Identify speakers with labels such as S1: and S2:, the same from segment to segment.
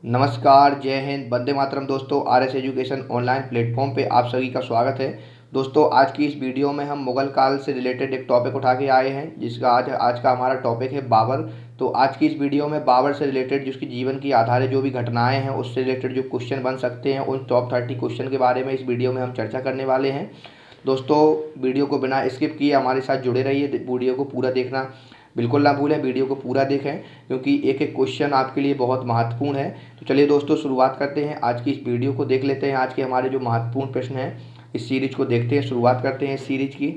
S1: नमस्कार, जय हिंद, वंदे मातरम। दोस्तों, आरएस एजुकेशन ऑनलाइन प्लेटफॉर्म पे आप सभी का स्वागत है। दोस्तों, आज की इस वीडियो में हम मुगल काल से रिलेटेड एक टॉपिक उठा के आए हैं, जिसका आज का हमारा टॉपिक है बाबर। तो आज की इस वीडियो में बाबर से रिलेटेड जिसकी जीवन की आधारित जो भी घटनाएं हैं उससे रिलेटेड जो क्वेश्चन बन सकते हैं उन टॉप 30 क्वेश्चन के बारे में इस वीडियो में हम चर्चा करने वाले हैं। दोस्तों, वीडियो को बिना स्किप किए हमारे साथ जुड़े रहिए, वीडियो को पूरा देखना बिल्कुल ना भूलें, वीडियो को पूरा देखें क्योंकि एक एक क्वेश्चन आपके लिए बहुत महत्वपूर्ण है। तो चलिए दोस्तों, शुरुआत करते हैं। आज की इस वीडियो को देख लेते हैं। आज के हमारे जो महत्वपूर्ण प्रश्न हैं इस सीरीज को देखते हैं, शुरुआत करते हैं इस सीरीज की।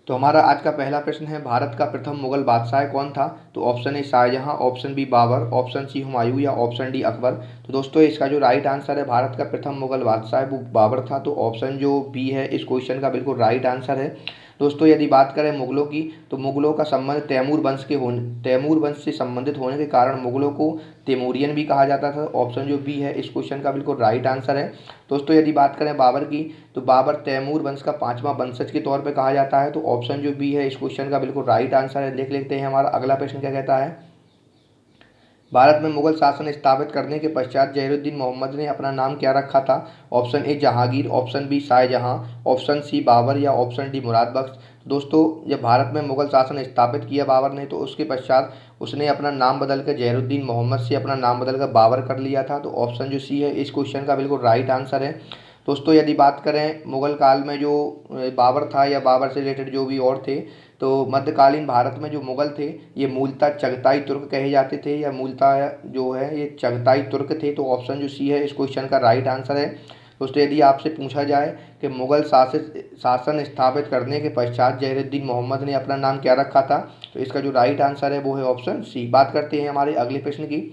S1: तो हमारा आज का पहला प्रश्न है, भारत का प्रथम मुगल बादशाह कौन था? तो option A Shahjahan, option B Babur, option C Humayun या ऑप्शन डी अकबर। तो दोस्तों, इसका जो राइट आंसर है, भारत का प्रथम मुगल बादशाह वो बाबर था। तो ऑप्शन जो बी है इस क्वेश्चन का बिल्कुल राइट आंसर है। दोस्तों, यदि बात करें मुगलों की, तो मुगलों का संबंध तैमूर वंश से संबंधित होने के कारण मुगलों को तैमूरियन भी कहा जाता था। ऑप्शन जो बी है इस क्वेश्चन का बिल्कुल राइट आंसर है। दोस्तों, यदि बात करें बाबर की, तो बाबर तैमूर वंश का पांचवा वंशज के तौर पे कहा जाता है। तो ऑप्शन जो बी है इस क्वेश्चन का बिल्कुल राइट आंसर है। देख लेते हैं हमारा अगला प्रश्न क्या कहता है। भारत में मुगल शासन स्थापित करने के पश्चात जहीरुद्दीन मोहम्मद ने अपना नाम क्या रखा था? Option A Jahangir, option B Shahjahan, option C Babur या ऑप्शन डी मुराद बख्श। दोस्तों, जब भारत में मुगल शासन स्थापित किया बाबर ने, तो उसके पश्चात उसने अपना नाम बदल कर जहीरुद्दीन मोहम्मद से अपना नाम बदल कर बाबर कर लिया था। तो ऑप्शन जो सी है इस क्वेश्चन का बिल्कुल राइट आंसर है। दोस्तों, यदि बात करें मुगल काल में जो बाबर था या बाबर से रिलेटेड जो भी और थे, तो मध्यकालीन भारत में जो मुगल थे ये मूलतः चगताई तुर्क कहे जाते थे, या मूलतः जो है ये चगताई तुर्क थे। तो ऑप्शन जो सी है इस क्वेश्चन का राइट आंसर है। दोस्तों, यदि आपसे पूछा जाए कि मुगल शासित शासन स्थापित करने के पश्चात जहीरुद्दीन मोहम्मद ने अपना नाम क्या रखा था, तो इसका जो राइट आंसर है वो है ऑप्शन सी। बात करते हैं हमारे अगले प्रश्न की।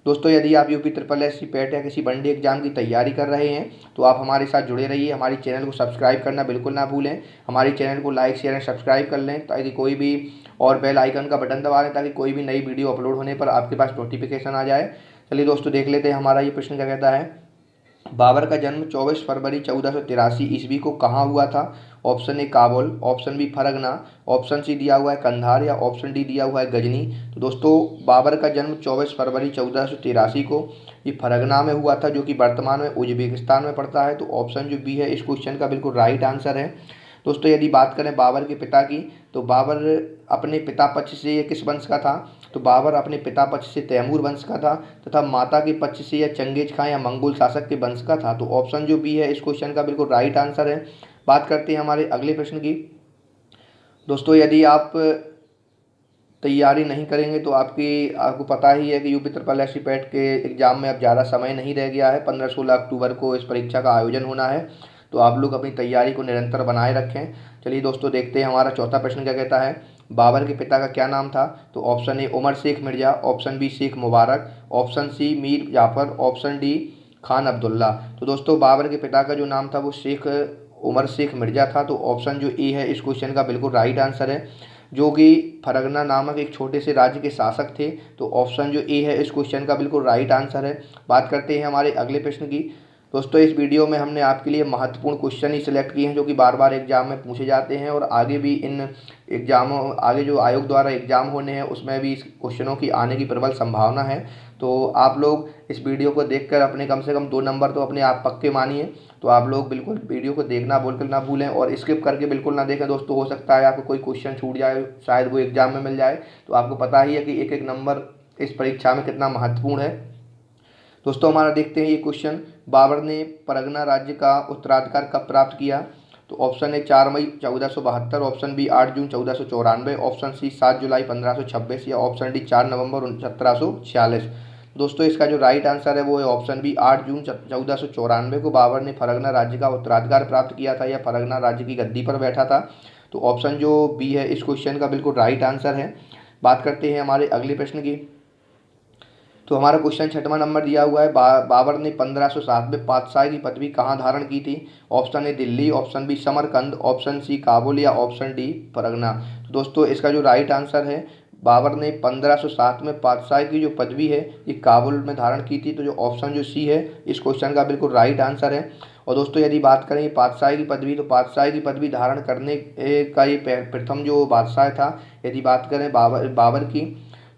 S1: दोस्तों, यदि आप यूपी ट्रिपल एस सी पेट या किसी बड़ी एग्जाम की तैयारी कर रहे हैं तो आप हमारे साथ जुड़े रहिए। हमारी चैनल को सब्सक्राइब करना बिल्कुल ना भूलें। हमारी चैनल को लाइक शेयर एंड सब्सक्राइब कर लें ताकि कोई भी, और बेल आइकन का बटन दबा लें ताकि कोई भी नई वीडियो अपलोड होने पर आपके पास नोटिफिकेशन आ जाए। चलिए दोस्तों, देख लेते हैं हमारा ये प्रश्न क्या कहता है। बाबर का जन्म 24 फरवरी 1483 ईस्वी को कहाँ हुआ था? Option A Kabul, option B Fergana, option C दिया हुआ है कंधार या ऑप्शन डी दिया हुआ है गजनी। तो दोस्तों, बाबर का जन्म 24 फरवरी 1483 को ये फरगना में हुआ था, जो कि वर्तमान में उज्बेकिस्तान में पड़ता है। तो ऑप्शन जो बी है इस क्वेश्चन का बिल्कुल राइट आंसर है। दोस्तों, यदि बात करें बाबर के पिता की, तो बाबर अपने पिता पक्ष से ये किस वंश का था? तो बाबर अपने पिता पक्ष से तैमूर वंश का था, तथा माता के पक्ष से यह चंगेज खां या मंगोल शासक के वंश का था। तो ऑप्शन जो बी है इस क्वेश्चन का बिल्कुल राइट आंसर है। बात करते हैं हमारे अगले प्रश्न की। दोस्तों, यदि आप तैयारी नहीं करेंगे तो आपको पता ही है कि UP triple S C PET के एग्ज़ाम में अब ज़्यादा समय नहीं रह गया है। 15-16 अक्टूबर को इस परीक्षा का आयोजन होना है। तो आप लोग अपनी तैयारी को निरंतर बनाए रखें। चलिए दोस्तों, देखते हैं हमारा चौथा प्रश्न क्या कहता है। बाबर के पिता का क्या नाम था? तो option A Umar Sheikh Mirza, option B Sheikh Mubarak, option C Mir Jafar, option D Khan Abdullah. तो दोस्तों, बाबर के पिता का जो नाम था वो शेख उमर शेख मिर्जा था। तो ऑप्शन जो ए है इस क्वेश्चन का बिल्कुल राइट आंसर है, जो कि फरगना नामक एक छोटे से राज्य के शासक थे। तो ऑप्शन जो ए है इस क्वेश्चन का बिल्कुल राइट आंसर है। बात करते हैं हमारे अगले प्रश्न की। दोस्तों, इस वीडियो में हमने आपके लिए महत्वपूर्ण क्वेश्चन ही सिलेक्ट किए हैं जो कि बार बार एग्जाम में पूछे जाते हैं, और आगे भी इन एग्जामों आगे जो आयोग द्वारा एग्जाम होने हैं उसमें भी इस क्वेश्चनों की आने की प्रबल संभावना है। तो आप लोग इस वीडियो को देखकर अपने कम से कम 2 नंबर तो अपने आप पक्के मानिए। तो आप लोग बिल्कुल वीडियो को देखना बिल्कुल ना भूलें और स्किप करके बिल्कुल ना देखें। दोस्तों, हो सकता है आपको कोई क्वेश्चन छूट जाए, शायद वो एग्जाम में मिल जाए। तो आपको पता ही है कि एक एक नंबर इस परीक्षा में कितना महत्वपूर्ण है। दोस्तों, हमारा देखते हैं ये क्वेश्चन। बाबर ने परगना राज्य का उत्तराधिकार कब प्राप्त किया? तो ऑप्शन ए 4 मई 1472, ऑप्शन बी 8 जून 1494, ऑप्शन सी 7 जुलाई 1526 या ऑप्शन डी 4 नवंबर 1746। दोस्तों, इसका जो राइट आंसर है वो है ऑप्शन बी 8 जून 1494 को बाबर ने फरगना राज्य का उत्तराधिकार प्राप्त किया था या फरगना राज्य की गद्दी पर बैठा था। तो ऑप्शन जो बी है इस क्वेश्चन का बिल्कुल राइट आंसर है। बात करते हैं हमारे अगले प्रश्न की। तो हमारा क्वेश्चन छठवां नंबर दिया हुआ है, बाबर ने 1507 में पातशाही की पदवी कहाँ धारण की थी? Option A Delhi, option B Samarkand, option C Kabul या ऑप्शन डी परगना। तो दोस्तों, इसका जो राइट आंसर है, बाबर ने 1507 में पातशाही की जो पदवी है ये काबुल में धारण की थी। तो जो ऑप्शन जो सी है इस क्वेश्चन का बिल्कुल राइट आंसर है। और दोस्तों, यदि बात करें ये पातशाही की पदवी, तो पातशाही की पदवी धारण करने का ये प्रथम जो बादशाह था, यदि बात करें बाबर की,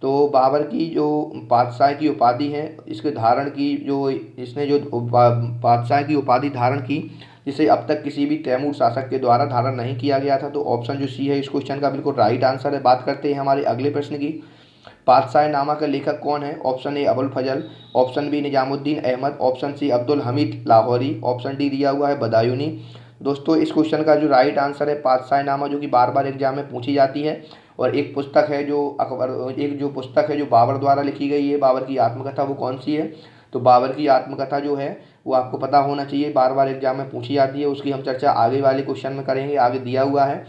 S1: तो बाबर की जो बादशाह की उपाधि है, इसके धारण की जो इसने जो बादशाह की उपाधि धारण की, जिसे अब तक किसी भी तैमूर शासक के द्वारा धारण नहीं किया गया था। तो ऑप्शन जो सी है इस क्वेश्चन का बिल्कुल राइट आंसर है। बात करते हैं हमारे अगले प्रश्न की। बादशाह नामा का लेखक कौन है? Option A Abul Fazl, option B Nizamuddin Ahmad, option C Abdul Hamid Lahori, option D दिया हुआ है बदायूनी। दोस्तों इस क्वेश्चन का जो राइट आंसर है बादशाह नामा, जो कि बार बार एग्जाम में पूछी जाती है और एक पुस्तक है जो अकबर, एक जो पुस्तक है जो बाबर द्वारा लिखी गई है, बाबर की आत्मकथा, वो कौन सी है? तो बाबर की आत्मकथा जो है वो आपको पता होना चाहिए, बार बार एग्जाम में पूछी जाती है। उसकी हम चर्चा आगे वाले क्वेश्चन में करेंगे, आगे दिया हुआ है।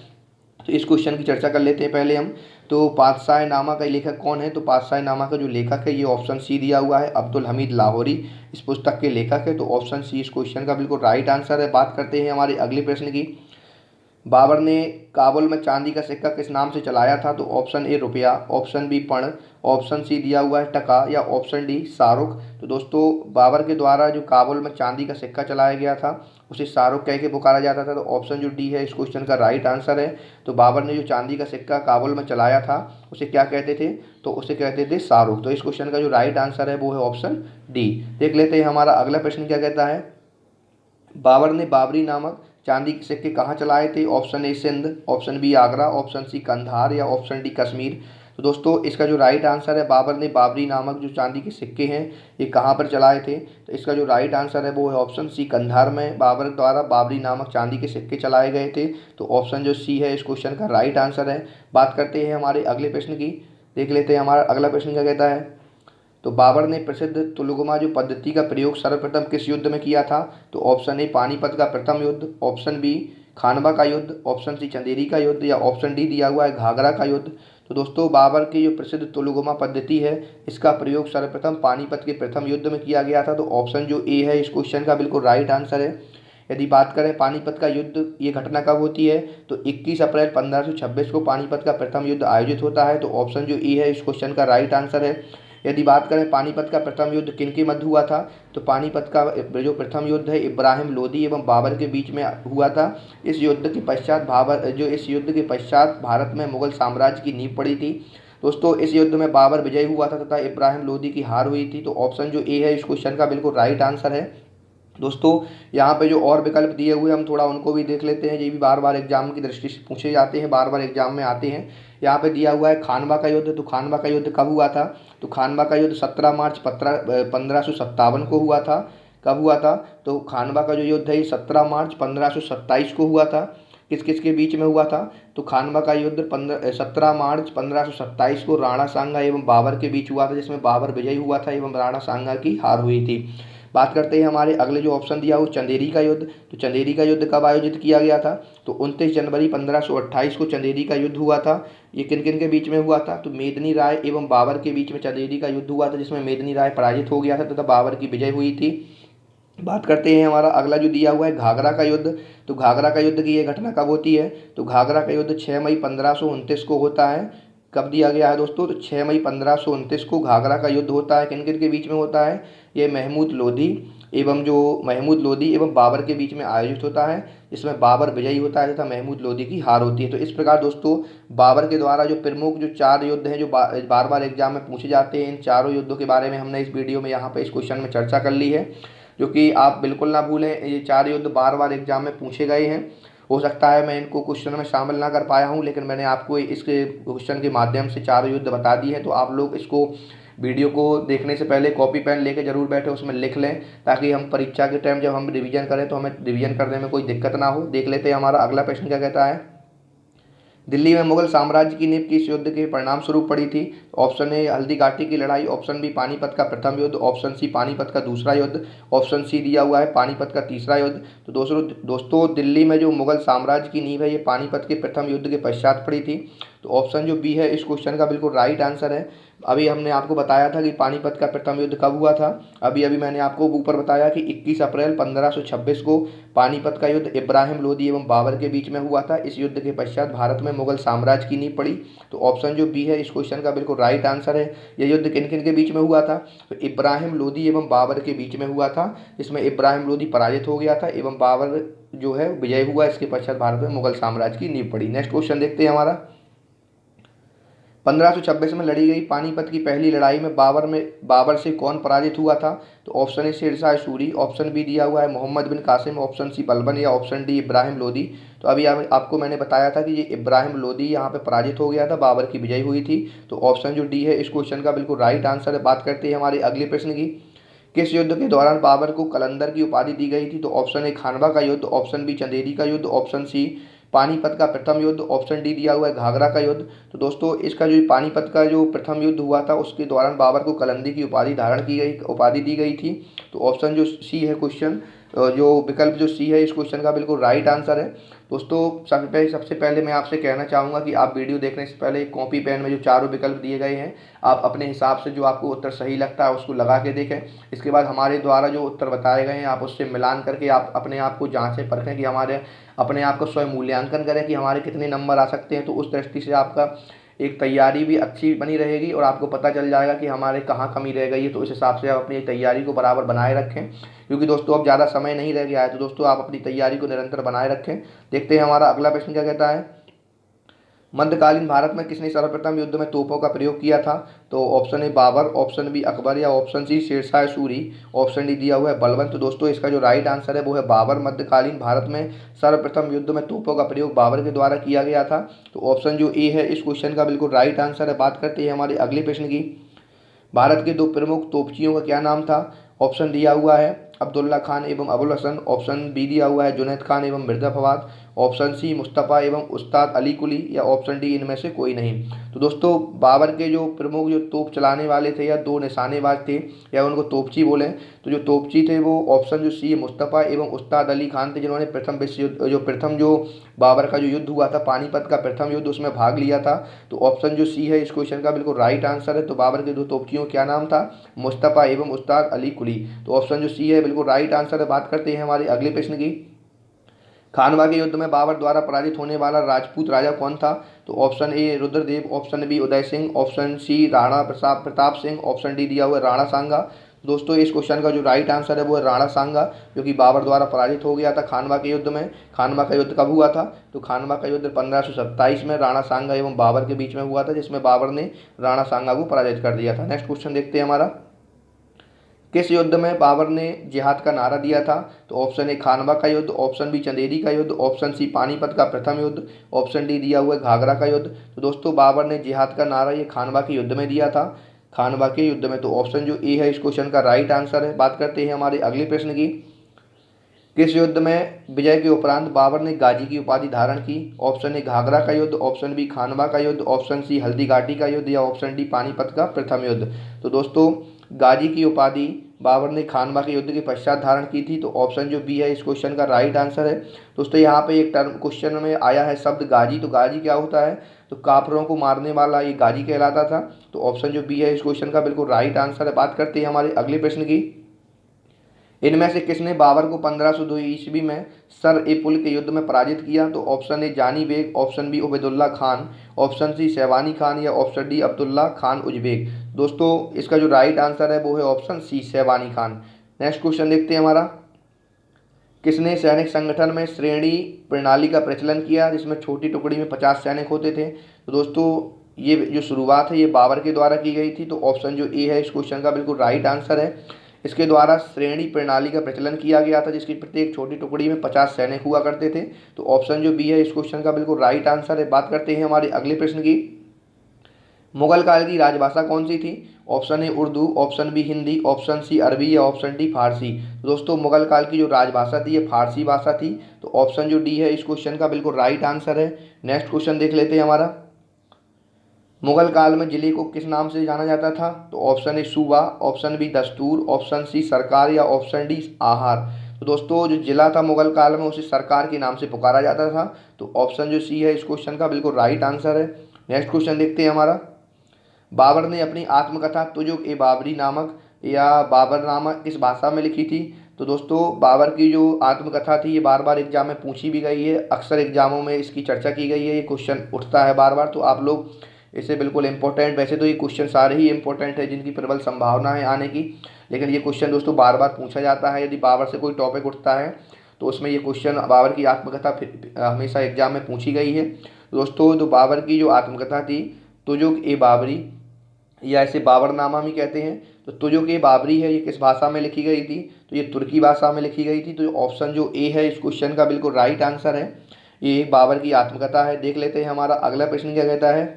S1: तो इस क्वेश्चन की चर्चा कर लेते हैं पहले हम। तो बादशाह नामा का लेखक कौन है? तो बादशाह नामा का जो लेखक है ये ऑप्शन सी दिया हुआ है, अब्दुल हमीद लाहौरी इस पुस्तक के लेखक है। तो ऑप्शन सी इस क्वेश्चन का बिल्कुल राइट आंसर है। बात करते हैं हमारे अगले प्रश्न की। बाबर ने काबुल में चांदी का सिक्का किस नाम से चलाया था? तो ऑप्शन ए रुपया, ऑप्शन बी पर्ण, ऑप्शन सी दिया हुआ है टका, या ऑप्शन डी शाहरुख। तो दोस्तों बाबर के द्वारा जो काबुल में चांदी का सिक्का चलाया गया था उसे शाहरुख कह के पुकारा जाता था। तो ऑप्शन जो डी है इस क्वेश्चन का राइट आंसर है। तो बाबर ने जो चांदी का सिक्का काबुल में चलाया था उसे क्या कहते थे? तो उसे कहते थे शाहरुख। तो इस क्वेश्चन का जो राइट आंसर है वो है ऑप्शन डी। देख लेते हैं हमारा अगला प्रश्न क्या कहता है। बाबर ने बाबरी नामक चांदी के सिक्के कहाँ चलाए थे? Option A Sindh, option B Agra, option C Kandahar, या ऑप्शन डी कश्मीर। तो दोस्तों इसका जो राइट आंसर है, बाबर ने बाबरी नामक जो चांदी के सिक्के हैं ये कहाँ पर चलाए थे? तो इसका जो राइट आंसर है वो है ऑप्शन सी कंधार में बाबर द्वारा बाबरी नामक चांदी के सिक्के चलाए गए थे। तो ऑप्शन जो सी है इस क्वेश्चन का राइट आंसर है। बात करते हैं हमारे अगले प्रश्न की। देख लेते हैं हमारा अगला प्रश्न क्या कहता है। तो बाबर ने प्रसिद्ध तुलगमा जो पद्धति का प्रयोग सर्वप्रथम किस युद्ध में किया था? तो ऑप्शन ए पानीपत का प्रथम युद्ध, ऑप्शन बी खानवा का युद्ध, ऑप्शन सी चंदेरी का युद्ध, या ऑप्शन डी दिया हुआ है घाघरा का युद्ध। तो दोस्तों बाबर की जो प्रसिद्ध तुलगमा पद्धति है इसका प्रयोग सर्वप्रथम पानीपत के प्रथम युद्ध में किया गया था। तो ऑप्शन जो ए है इस क्वेश्चन का बिल्कुल राइट आंसर है। यदि बात करें पानीपत का युद्ध, ये घटना कब होती है? तो 21 अप्रैल 1526 को पानीपत का प्रथम युद्ध आयोजित होता है। तो ऑप्शन जो ए है इस क्वेश्चन का राइट आंसर है। यदि बात करें पानीपत का प्रथम युद्ध किन के मध्य हुआ था? तो पानीपत का जो प्रथम युद्ध है इब्राहिम लोदी एवं बाबर के बीच में हुआ था। इस युद्ध के पश्चात भारत में मुगल साम्राज्य की नींव पड़ी थी। दोस्तों इस युद्ध में बाबर विजयी हुआ था तथा इब्राहिम लोदी की हार हुई थी। तो ऑप्शन जो ए है इस क्वेश्चन का बिल्कुल राइट आंसर है। दोस्तों यहाँ पे जो और विकल्प दिए हुए हम थोड़ा उनको भी देख लेते हैं, ये भी बार बार एग्जाम की दृष्टि से पूछे जाते हैं, बार बार एग्जाम में आते हैं। यहाँ पे दिया हुआ है खानवा का युद्ध। तो खानवा का युद्ध कब हुआ था? तो खानवा का युद्ध 17 मार्च 1557 को हुआ था। कब हुआ था? तो खानवा का जो युद्ध है ये 17 मार्च 1527 को हुआ था। किस किस के बीच में हुआ था? तो खानवा का युद्ध 17 मार्च 1527 को राणा सांगा एवं बाबर के बीच हुआ था, जिसमें बाबर विजयी हुआ था एवं राणा सांगा की हार हुई थी। बात करते हैं हमारे अगले जो ऑप्शन दिया हो चंदेरी का युद्ध। तो चंदेरी का युद्ध कब आयोजित किया गया था? तो 29 जनवरी 1528 को चंदेरी का युद्ध हुआ था। ये किन किन के बीच में हुआ था? तो मेदिनी राय एवं बाबर के बीच में चंदेरी का युद्ध हुआ था, जिसमें मेदिनी राय पराजित हो गया था तथा बाबर की विजय हुई थी। बात करते हैं हमारा अगला जो दिया हुआ है घाघरा का युद्ध। तो घाघरा का युद्ध की ये घटना कब होती है? तो घाघरा का युद्ध 6 मई 1529 को होता है। कब दिया गया है दोस्तों? तो 6 मई 1529 को घाघरा का युद्ध होता है। किन किन के बीच में होता है? ये महमूद लोदी एवं बाबर के बीच में आयोजित होता है, इसमें बाबर विजयी होता है तथा महमूद लोदी की हार होती है। तो इस प्रकार दोस्तों बाबर के द्वारा जो प्रमुख जो 4 युद्ध हैं जो बार बार एग्जाम में पूछे जाते हैं, इन चारों युद्धों के बारे में हमने इस वीडियो में यहाँ पे इस क्वेश्चन में चर्चा कर ली है, जो कि आप बिल्कुल ना भूलें। ये 4 युद्ध बार बार एग्जाम में पूछे गए हैं। हो सकता है मैं इनको क्वेश्चन में शामिल ना कर पाया हूँ, लेकिन मैंने आपको इसके क्वेश्चन के माध्यम से 4 युद्ध बता दिए हैं। तो आप लोग इसको वीडियो को देखने से पहले कॉपी पेन लेके जरूर बैठे, उसमें लिख लें, ताकि हम परीक्षा के टाइम जब हम रिवीजन करें तो हमें रिवीजन करने में कोई दिक्कत ना हो। देख लेते हैं हमारा अगला प्रश्न क्या कहता है। दिल्ली में मुगल साम्राज्य की नींव किस युद्ध के परिणाम स्वरूप पड़ी थी? ऑप्शन ए हल्दी घाटी की लड़ाई, ऑप्शन बी पानीपत का प्रथम युद्ध, ऑप्शन सी पानीपत का दूसरा युद्ध, ऑप्शन सी दिया हुआ है पानीपत का तीसरा युद्ध। तो दोस्तों दिल्ली में जो मुगल साम्राज्य की नींव है ये पानीपत के प्रथम युद्ध के पश्चात पड़ी थी। तो ऑप्शन जो बी है इस क्वेश्चन का बिल्कुल राइट आंसर है। अभी हमने आपको बताया था कि पानीपत का प्रथम युद्ध कब हुआ था। अभी अभी मैंने आपको ऊपर बताया कि 21 अप्रैल 1526 को पानीपत का युद्ध इब्राहिम लोदी एवं बाबर के बीच में हुआ था। इस युद्ध के पश्चात भारत में मुगल साम्राज्य की नींव पड़ी। तो ऑप्शन जो बी है इस क्वेश्चन का बिल्कुल राइट आंसर है। यह युद्ध किन किन के बीच में हुआ था? तो इब्राहिम लोदी एवं बाबर के बीच में हुआ था, जिसमें इब्राहिम लोदी पराजित हो गया था एवं बाबर जो है विजय हुआ। इसके पश्चात भारत में मुगल साम्राज्य की नींव पड़ी। नेक्स्ट क्वेश्चन देखते हैं हमारा। 1526 में लड़ी गई पानीपत की पहली लड़ाई में बाबर से कौन पराजित हुआ था? तो option A Shershah Suri, option B दिया हुआ है मोहम्मद बिन कासिम, ऑप्शन सी बलबन या ऑप्शन डी इब्राहिम लोदी। तो अभी आपको मैंने बताया था कि ये इब्राहिम लोदी यहाँ पे पराजित हो गया था, बाबर की विजय हुई थी। तो ऑप्शन जो डी है इस क्वेश्चन का बिल्कुल राइट आंसर है। बात करते हैं हमारे अगले प्रश्न की। किस युद्ध के दौरान बाबर को कलंदर की उपाधि दी गई थी? तो ऑप्शन ए खानवा का युद्ध, ऑप्शन बी चंदेरी का युद्ध, ऑप्शन सी पानीपत का प्रथम युद्ध, ऑप्शन डी दिया हुआ है घाघरा का युद्ध। तो दोस्तों इसका जो पानीपत का जो प्रथम युद्ध हुआ था उसके दौरान बाबर को कलंदी की उपाधि दी गई थी। तो ऑप्शन जो सी है क्वेश्चन, जो विकल्प जो सी है इस क्वेश्चन का बिल्कुल राइट आंसर है। दोस्तों सबसे पहले मैं आपसे कहना चाहूँगा कि आप वीडियो देखने से पहले कॉपी पेन में जो चारों विकल्प दिए गए हैं आप अपने हिसाब से जो आपको उत्तर सही लगता है उसको लगा के देखें। इसके बाद हमारे द्वारा जो उत्तर बताए गए हैं आप उससे मिलान करके आप अपने आप को जांचें परखें कि हमारे अपने आप का स्वयं मूल्यांकन करें कि हमारे कितने नंबर आ सकते हैं। तो उस दृष्टि से आपका एक तैयारी भी अच्छी बनी रहेगी और आपको पता चल जाएगा कि हमारे कहाँ कमी रह गई है। तो इस हिसाब से आप अपनी तैयारी को बराबर बनाए रखें, क्योंकि दोस्तों अब ज़्यादा समय नहीं रह गया है। तो दोस्तों आप अपनी तैयारी को निरंतर बनाए रखें। देखते हैं हमारा अगला प्रश्न क्या कहता है। मध्यकालीन भारत में किसने सर्वप्रथम युद्ध में तोपों का प्रयोग किया था? तो option A Babur, option B Akbar या option C Sher Shah Suri, option D दिया हुआ है बलबन। तो दोस्तों इसका जो राइट आंसर है वो है बाबर। मध्यकालीन भारत में सर्वप्रथम युद्ध में तोपों का प्रयोग बाबर के द्वारा किया गया था। तो ऑप्शन जो ए है इस क्वेश्चन का बिल्कुल राइट आंसर है। बात करते हैं हमारे अगले प्रश्न की। भारत के दो प्रमुख तोपचियों का क्या नाम था? ऑप्शन दिया हुआ है अब्दुल्ला खान एवं अबुल हसन, ऑप्शन बी दिया हुआ है जुनैद खान एवं मिर्जा फवाद, ऑप्शन सी मुस्तफ़ा एवं उस्ताद अली कुली या ऑप्शन डी इनमें से कोई नहीं। तो दोस्तों बाबर के जो प्रमुख जो तोप चलाने वाले थे या दो निशानेबाज थे या उनको तोपची बोले, तो जो तोपची थे वो ऑप्शन जो सी मुस्तफ़ा एवं उस्ताद अली खान थे, जिन्होंने प्रथम विश्व युद्ध जो बाबर का जो युद्ध हुआ था पानीपत का प्रथम युद्ध उसमें भाग लिया था। तो ऑप्शन जो सी है इस क्वेश्चन का बिल्कुल राइट आंसर है। तो बाबर के दो तोपचियों क्या नाम था? मुस्तफ़ा एवं उस्ताद अली कुली। तो ऑप्शन जो सी है बिल्कुल राइट आंसर है। बात करते हैं हमारे अगले प्रश्न की। खानवा के युद्ध में बाबर द्वारा पराजित होने वाला राजपूत राजा कौन था? तो option A Rudradev, option B Uday Singh, option C Rana Pratap Singh, option D दिया हुआ है राणा सांगा। दोस्तों इस क्वेश्चन का जो राइट आंसर है वो है राणा सांगा, जो कि बाबर द्वारा पराजित हो गया था खानवा के युद्ध में। खानवा का युद्ध कब हुआ था? तो खानवा का युद्ध 1527 में राणा सांगा एवं बाबर के बीच में हुआ था, जिसमें बाबर ने राणा सांगा को पराजित कर दिया था। नेक्स्ट क्वेश्चन देखते हैं हमारा। किस युद्ध में बाबर ने जिहाद का नारा दिया था? तो ऑप्शन ए खानवा का युद्ध, ऑप्शन बी चंदेरी का युद्ध, ऑप्शन सी पानीपत का प्रथम युद्ध, ऑप्शन डी दिया हुआ है घाघरा का युद्ध। तो दोस्तों बाबर ने जिहाद का नारा ये खानवा के युद्ध में दिया था, खानवा के युद्ध में। तो ऑप्शन जो ए है इस क्वेश्चन का राइट आंसर है। बात करते हैं हमारे अगले प्रश्न की। किस युद्ध में विजय के उपरांत बाबर ने गाजी की उपाधि धारण की? ऑप्शन ए घाघरा का युद्ध, ऑप्शन बी खानवा का युद्ध, ऑप्शन सी हल्दी घाटी का युद्ध या ऑप्शन डी पानीपत का प्रथम युद्ध। तो दोस्तों गाजी की उपाधि बाबर ने खानवा के युद्ध के पश्चात धारण की थी। तो ऑप्शन जो बी है इस क्वेश्चन का राइट आंसर है। दोस्तों यहाँ पे एक टर्म क्वेश्चन में आया है शब्द गाजी। तो गाजी क्या होता है? तो काफरों को मारने वाला ये गाजी कहलाता था। तो ऑप्शन जो बी है इस क्वेश्चन का बिल्कुल राइट आंसर है। बात करते हैं हमारे अगले प्रश्न की। इनमें से किसने बाबर को 1502 ईस्वी में सर ए पुल के युद्ध में पराजित किया? तो option A Jani Beg, option B Ubaidullah Khan, option C Shaibani Khan या option D Abdullah Khan Uzbek. दोस्तों इसका जो राइट आंसर है वो है option C Shaibani Khan. Next question देखते हैं हमारा। किसने सैनिक संगठन में श्रेणी प्रणाली का प्रचलन किया, जिसमें छोटी टुकड़ी में 50 सैनिक होते थे? तो दोस्तों ये जो शुरुआत है ये बाबर के द्वारा की गई थी। तो ऑप्शन जो ए है इस क्वेश्चन का बिल्कुल राइट आंसर है। इसके द्वारा श्रेणी प्रणाली का प्रचलन किया गया था, जिसकी प्रत्येक छोटी टुकड़ी में 50 सैनिक हुआ करते थे। तो ऑप्शन जो बी है इस क्वेश्चन का बिल्कुल राइट आंसर है। बात करते हैं हमारे अगले प्रश्न की। मुगल काल की राजभाषा कौन सी थी? Option A Urdu, option B Hindi, option C Arabi या ऑप्शन डी फारसी। दोस्तों मुगल काल की जो राजभाषा थी ये फारसी भाषा थी। तो ऑप्शन जो डी है इस क्वेश्चन का बिल्कुल राइट आंसर है। नेक्स्ट क्वेश्चन देख लेते हैं हमारा। मुगल काल में जिले को किस नाम से जाना जाता था? तो ऑप्शन ए सूबा, ऑप्शन बी दस्तूर, ऑप्शन सी सरकार या ऑप्शन डी आहार। तो दोस्तों जो जिला था मुगल काल में उसे सरकार के नाम से पुकारा जाता था। तो ऑप्शन जो सी है इस क्वेश्चन का बिल्कुल राइट आंसर है। नेक्स्ट क्वेश्चन देखते हैं हमारा। बाबर ने अपनी आत्मकथा तुजुक ए बाबरी नामक या बाबरनामा किस भाषा में लिखी थी? तो दोस्तों बाबर की जो आत्मकथा थी ये बार बार एग्जाम में पूछी भी गई है, अक्सर एग्जामों में इसकी चर्चा की गई है, ये क्वेश्चन उठता है बार बार। तो आप लोग इसे बिल्कुल इंपॉर्टेंट, वैसे तो ये क्वेश्चन सारे ही इंपॉर्टेंट है जिनकी प्रबल संभावना है आने की, लेकिन ये क्वेश्चन दोस्तों बार बार पूछा जाता है। यदि बाबर से कोई टॉपिक उठता है तो उसमें ये क्वेश्चन बाबर की आत्मकथा हमेशा एग्जाम में पूछी गई है। दोस्तों जो बाबर की जो आत्मकथा थी तुजुक ए बाबरी, या इसे बाबरनामा भी कहते हैं। तो तुजुक ए बाबरी है, ये किस भाषा में लिखी गई थी? तो ये तुर्की भाषा में लिखी गई थी। तो ऑप्शन जो ए है इस क्वेश्चन का बिल्कुल राइट आंसर है। ये एक बाबर की आत्मकथा है। देख लेते हैं हमारा अगला प्रश्न क्या कहता है।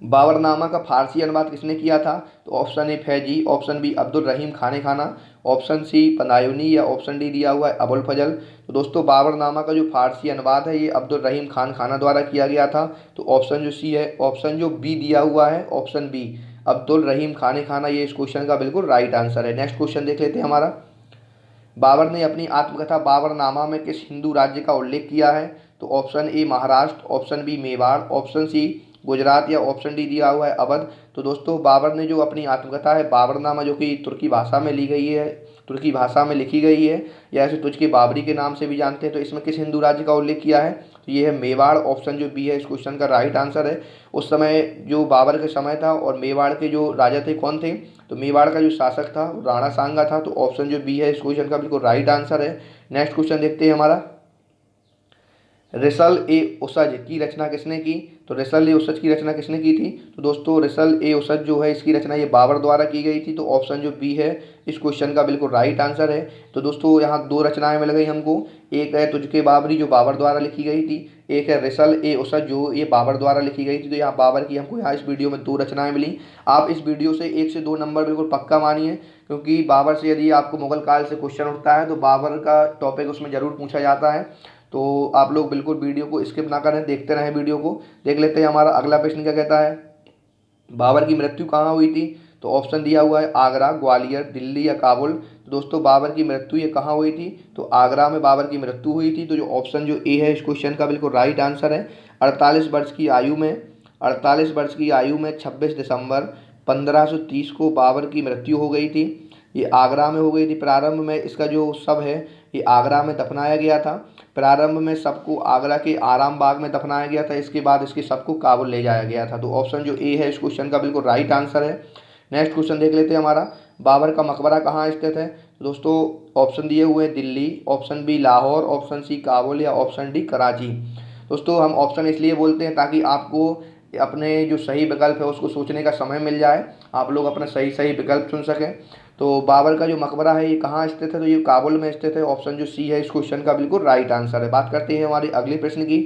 S1: बाबरनामा का फारसी अनुवाद किसने किया था? तो option A Faizi, option B Abdul Rahim Khane Khana, option C पनायुनी, या ऑप्शन डी दिया हुआ है अबुल फजल। तो दोस्तों बाबरनामा का जो फारसी अनुवाद है ये अब्दुल रहीम खान खाना द्वारा किया गया था। तो ऑप्शन जो सी है, ऑप्शन जो बी दिया हुआ है, ऑप्शन बी अब्दुल रहीम खाने खाना, ये इस क्वेश्चन का बिल्कुल राइट आंसर है। नेक्स्ट क्वेश्चन देख लेते हैं हमारा। बाबर ने अपनी आत्मकथा बाबरनामा में किस हिंदू राज्य का उल्लेख किया है? तो option A Maharashtra, option B Mewar, option C Gujarat, या ऑप्शन डी दिया हुआ है अवध। तो दोस्तों बाबर ने जो अपनी आत्मकथा है बाबरनामा, जो कि तुर्की भाषा में ली गई है, तुर्की भाषा में लिखी गई है, या इसे तुझ के बाबरी के नाम से भी जानते हैं, तो इसमें किस हिंदू राज्य का उल्लेख किया है? तो ये है मेवाड़। ऑप्शन जो बी है इस क्वेश्चन का राइट आंसर है। उस समय जो बाबर का समय था और मेवाड़ के जो राजा थे कौन थे? तो मेवाड़ का जो शासक था राणा सांगा था। तो ऑप्शन जो बी है इस क्वेश्चन का बिल्कुल राइट आंसर है। नेक्स्ट क्वेश्चन देखते हैं हमारा। रिसल ए उसज की रचना किसने की? तो रिसल ए उसज की रचना किसने की थी? तो दोस्तों रिसल ए उसज जो है इसकी रचना ये बाबर द्वारा की गई थी। तो ऑप्शन जो बी है इस क्वेश्चन का बिल्कुल राइट आंसर है। तो दोस्तों यहाँ दो रचनाएं मिल गई हमको। एक है तुझके बाबरी जो बाबर द्वारा लिखी गई थी, एक है रिसल ए उसज जो ये बाबर द्वारा लिखी गई थी। तो यहाँ बाबर की हमको यहाँ इस वीडियो में दो रचनाएं मिली। आप इस वीडियो से 1 से 2 नंबर बिल्कुल पक्का मानिए, क्योंकि बाबर से यदि आपको मुगल काल से क्वेश्चन उठता है तो बाबर का टॉपिक उसमें जरूर पूछा जाता है। तो आप लोग बिल्कुल वीडियो को स्किप ना करें, देखते रहें वीडियो को। देख लेते हैं हमारा अगला प्रश्न क्या कहता है। बाबर की मृत्यु कहाँ हुई थी? तो ऑप्शन दिया हुआ है आगरा, ग्वालियर, दिल्ली, या काबुल। तो दोस्तों बाबर की मृत्यु ये कहाँ हुई थी? तो आगरा में बाबर की मृत्यु हुई थी। तो जो ऑप्शन जो ए है इस क्वेश्चन का बिल्कुल राइट आंसर है। 48 वर्ष की आयु में 48 वर्ष की आयु में 26 दिसंबर 1530 को बाबर की मृत्यु हो गई थी। ये आगरा में हो गई थी। प्रारंभ में इसका जो शव है ये आगरा में दफनाया गया था। प्रारंभ में सबको आगरा के आराम बाग में दफनाया गया था, इसके बाद इसके सबको काबुल ले जाया गया था। तो ऑप्शन जो ए है इस क्वेश्चन का बिल्कुल राइट आंसर है। नेक्स्ट क्वेश्चन देख लेते हैं हमारा। बाबर का मकबरा कहाँ स्थित है? तो दोस्तों ऑप्शन दिए हुए हैं Delhi, option B Lahore, option C Kabul, या ऑप्शन डी कराची। दोस्तों हम ऑप्शन इसलिए बोलते हैं ताकि आपको अपने जो सही विकल्प है उसको सोचने का समय मिल जाए, आप लोग अपना सही सही विकल्प चुन सकें। तो बाबर का जो मकबरा है ये कहाँ स्थित है? तो ये काबुल में स्थित है। ऑप्शन जो सी है इस क्वेश्चन का बिल्कुल राइट आंसर है। बात करते हैं हमारे अगले प्रश्न की।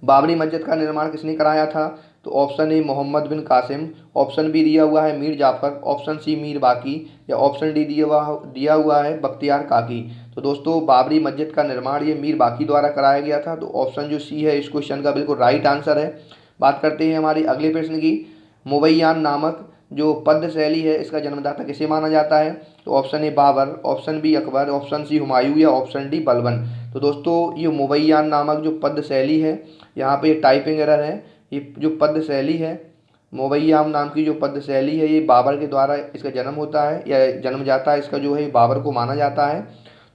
S1: बाबरी मस्जिद का निर्माण किसने कराया था? तो option A Mohammad bin Qasim, option B दिया हुआ है मीर जाफर, ऑप्शन सी मीर बाकी, या ऑप्शन डी दिया हुआ है बख्तियार काकी। तो दोस्तों बाबरी मस्जिद का निर्माण ये मीर बाकी द्वारा कराया गया था। तो ऑप्शन जो सी है इस क्वेश्चन का बिल्कुल राइट आंसर है। बात करते हैं हमारे अगले प्रश्न की। मुबैयान नामक जो पद्य शैली है इसका जन्मदाता किसे माना जाता है? तो option A Babur, option B Akbar, option C Humayun, या ऑप्शन डी बलबन। तो दोस्तों ये मुबैयान नामक जो पद्य शैली है, यहाँ पे टाइपिंग एरर है। ये जो पद्य शैली है मुबैयाम नाम की जो पद्य शैली है ये बाबर के द्वारा इसका जन्म होता है या जन्म जाता है, इसका जो है बाबर को माना जाता है।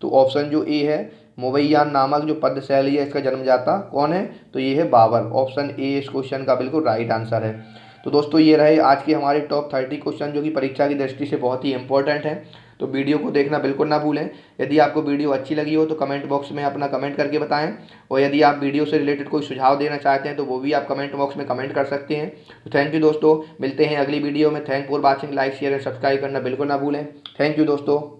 S1: तो ऑप्शन जो ए है मुबैयान नामक जो पद्य शैली है इसका जन्मदाता कौन है? तो ये है बाबर। ऑप्शन ए इस क्वेश्चन का बिल्कुल राइट आंसर है। तो दोस्तों ये रहे आज के हमारे टॉप 30 क्वेश्चन जो कि परीक्षा की दृष्टि से बहुत ही इंपॉर्टेंट हैं। तो वीडियो को देखना बिल्कुल ना भूलें। यदि आपको वीडियो अच्छी लगी हो तो कमेंट बॉक्स में अपना कमेंट करके बताएं, और यदि आप वीडियो से रिलेटेड कोई सुझाव देना चाहते हैं तो वो भी आप कमेंट बॉक्स में कमेंट कर सकते हैं। तो थैंक यू दोस्तों, मिलते हैं अगली वीडियो में। Thank for watching, like share and subscribe करना बिल्कुल ना भूलें। थैंक यू दोस्तों।